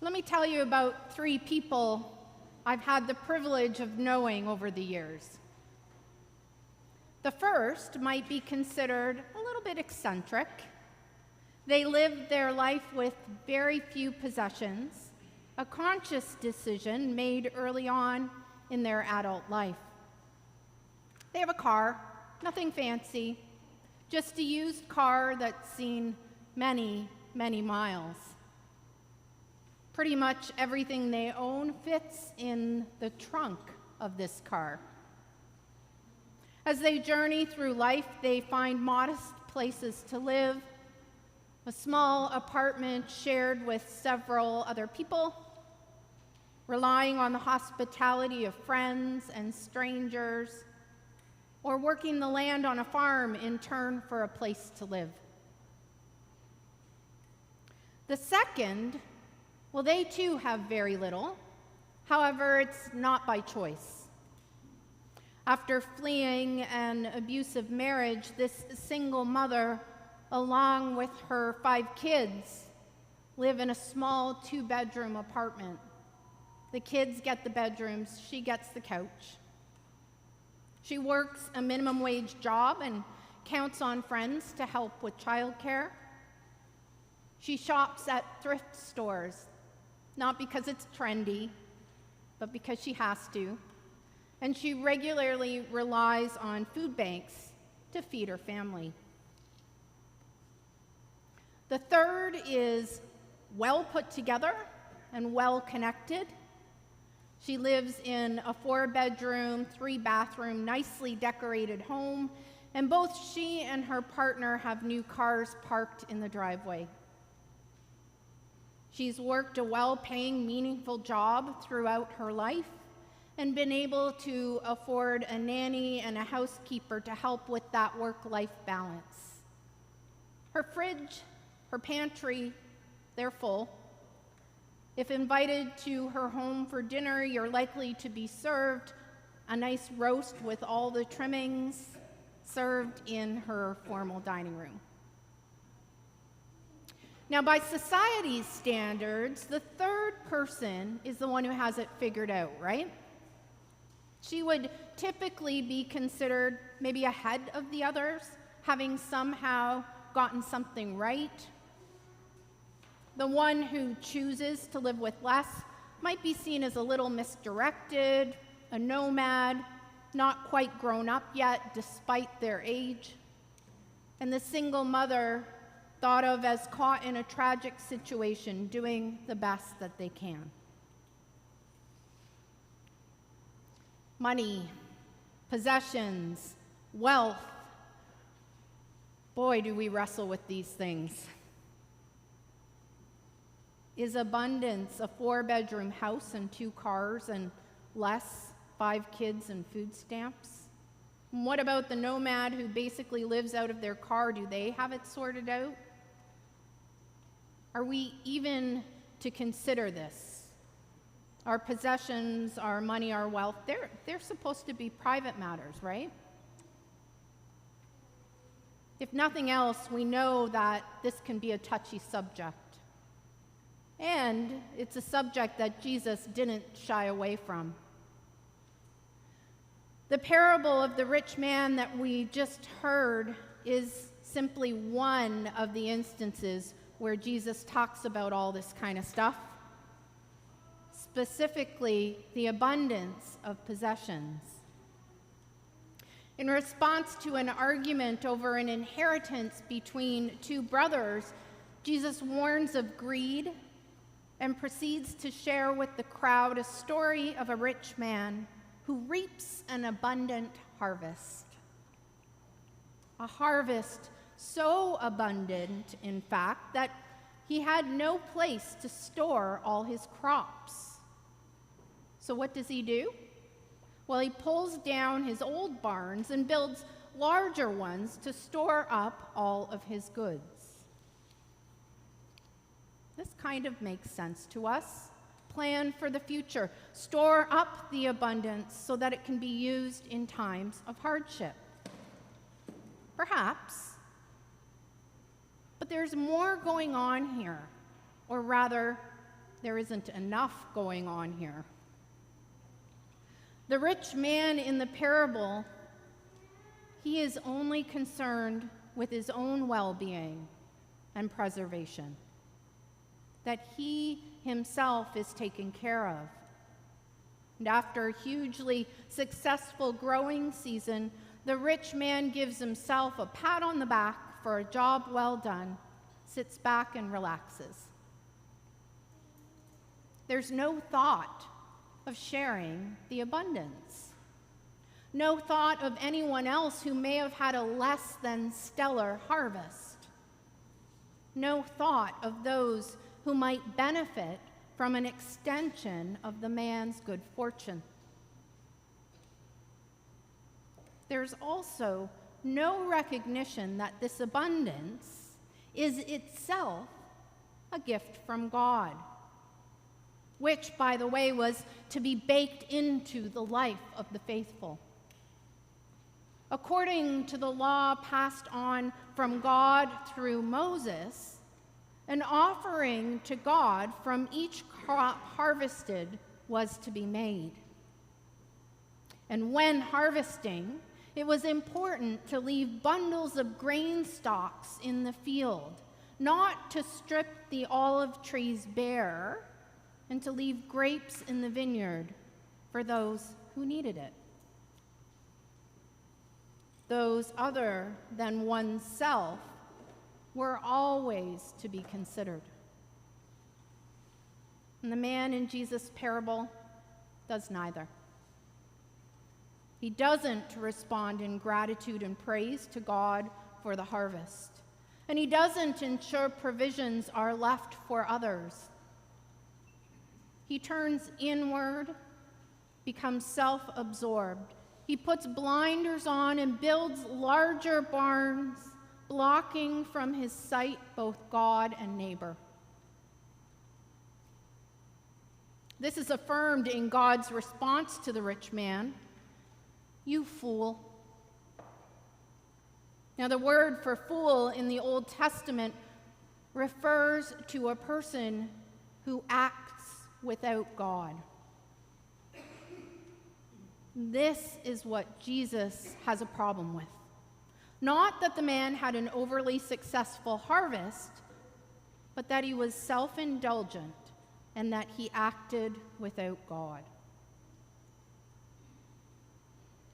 Let me tell you about 3 people I've had the privilege of knowing over the years. The first might be considered a little bit eccentric. They lived their life with very few possessions, a conscious decision made early on in their adult life. They have a car, nothing fancy, just a used car that's seen many, many miles. Pretty much everything they own fits in the trunk of this car. As they journey through life, they find modest places to live, a small apartment shared with several other people, relying on the hospitality of friends and strangers, or working the land on a farm in turn for a place to live. The second, well, they too have very little. However, it's not by choice. After fleeing an abusive marriage, this single mother, along with her 5 kids, live in a small 2-bedroom apartment. The kids get the bedrooms, she gets the couch. She works a minimum wage job and counts on friends to help with childcare. She shops at thrift stores, not because it's trendy, but because she has to. And she regularly relies on food banks to feed her family. The third is well put together and well connected. She lives in a 4-bedroom, 3-bathroom, nicely decorated home, and both she and her partner have new cars parked in the driveway. She's worked a well-paying, meaningful job throughout her life and been able to afford a nanny and a housekeeper to help with that work-life balance. Her fridge, her pantry, they're full. If invited to her home for dinner, you're likely to be served a nice roast with all the trimmings served in her formal dining room. Now, by society's standards, the third person is the one who has it figured out, right? She would typically be considered maybe ahead of the others, having somehow gotten something right. The one who chooses to live with less might be seen as a little misdirected, a nomad, not quite grown up yet despite their age. And the single mother thought of as caught in a tragic situation, doing the best that they can. Money, possessions, wealth. Boy, do we wrestle with these things. Is abundance a 4-bedroom house and 2 cars and less 5 kids and food stamps? And what about the nomad who basically lives out of their car? Do they have it sorted out? Are we even to consider this? Our possessions, our money, our wealth, they're supposed to be private matters, right? If nothing else, we know that this can be a touchy subject. And it's a subject that Jesus didn't shy away from. The parable of the rich man that we just heard is simply one of the instances where Jesus talks about all this kind of stuff, specifically the abundance of possessions. In response to an argument over an inheritance between 2 brothers, Jesus warns of greed and proceeds to share with the crowd a story of a rich man who reaps an abundant harvest. A harvest so abundant, in fact, that he had no place to store all his crops. So what does he do? Well, he pulls down his old barns and builds larger ones to store up all of his goods. This kind of makes sense to us. Plan for the future. Store up the abundance so that it can be used in times of hardship. Perhaps. But there's more going on here. Or rather, there isn't enough going on here. The rich man in the parable, he is only concerned with his own well-being and preservation, that he himself is taken care of. And after a hugely successful growing season, the rich man gives himself a pat on the back for a job well done, sits back and relaxes. There's no thought of sharing the abundance. No thought of anyone else who may have had a less than stellar harvest. No thought of those who might benefit from an extension of the man's good fortune. There's also no recognition that this abundance is itself a gift from God, which, by the way, was to be baked into the life of the faithful. According to the law passed on from God through Moses, an offering to God from each crop harvested was to be made. And when harvesting, it was important to leave bundles of grain stalks in the field, not to strip the olive trees bare, and to leave grapes in the vineyard for those who needed it. Those other than oneself were always to be considered. And the man in Jesus' parable does neither. He doesn't respond in gratitude and praise to God for the harvest. And he doesn't ensure provisions are left for others. He turns inward, becomes self-absorbed. He puts blinders on and builds larger barns, blocking from his sight both God and neighbor. This is affirmed in God's response to the rich man. You fool. Now, the word for fool in the Old Testament refers to a person who acts without God. This is what Jesus has a problem with. Not that the man had an overly successful harvest, but that he was self-indulgent and that he acted without God.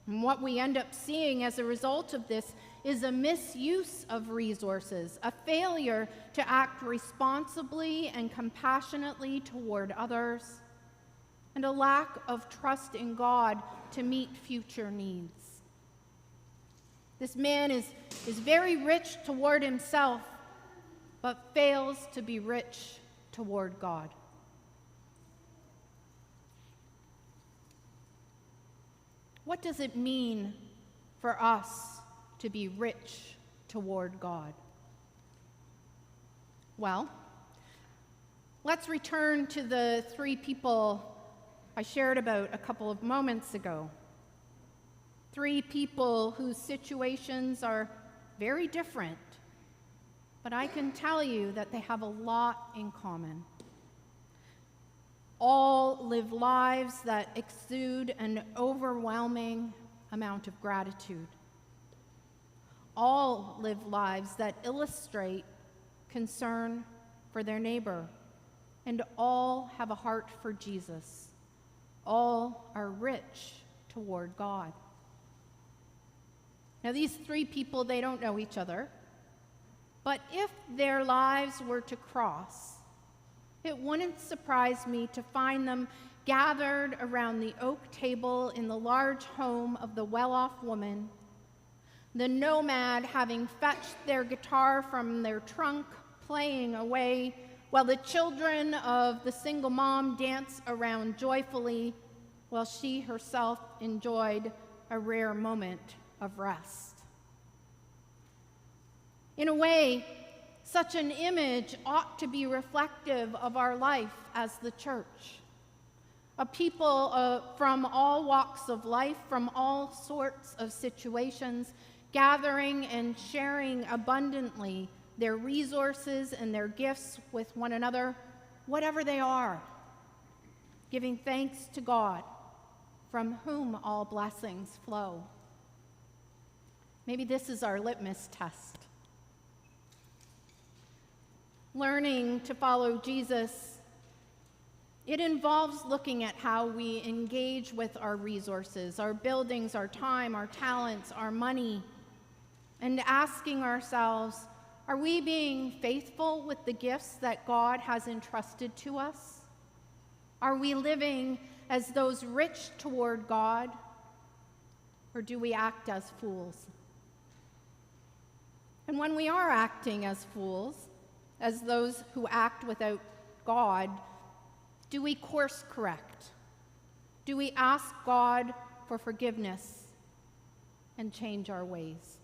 And what we end up seeing as a result of this is a misuse of resources, a failure to act responsibly and compassionately toward others, and a lack of trust in God to meet future needs. This man is very rich toward himself, but fails to be rich toward God. What does it mean for us to be rich toward God? Well, let's return to the three people I shared about a couple of moments ago. Three people whose situations are very different, but I can tell you that they have a lot in common. All live lives that exude an overwhelming amount of gratitude. All live lives that illustrate concern for their neighbor, and all have a heart for Jesus. All are rich toward God. Now, these three people, they don't know each other, but if their lives were to cross, it wouldn't surprise me to find them gathered around the oak table in the large home of the well-off woman, the nomad having fetched their guitar from their trunk, playing away, while the children of the single mom dance around joyfully, while she herself enjoyed a rare moment of rest. In a way, such an image ought to be reflective of our life as the church. A people from all walks of life, from all sorts of situations, gathering and sharing abundantly their resources and their gifts with one another, whatever they are, giving thanks to God, from whom all blessings flow. Maybe this is our litmus test. Learning to follow Jesus, it involves looking at how we engage with our resources, our buildings, our time, our talents, our money, and asking ourselves, are we being faithful with the gifts that God has entrusted to us? Are we living as those rich toward God, or do we act as fools? And when we are acting as fools, as those who act without God, do we course correct? Do we ask God for forgiveness and change our ways?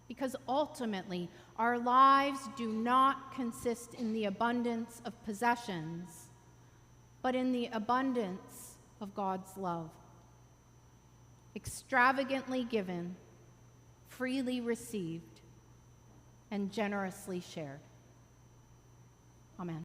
Because ultimately, our lives do not consist in the abundance of possessions, but in the abundance of God's love. Extravagantly given, freely received, and generously shared. Amen.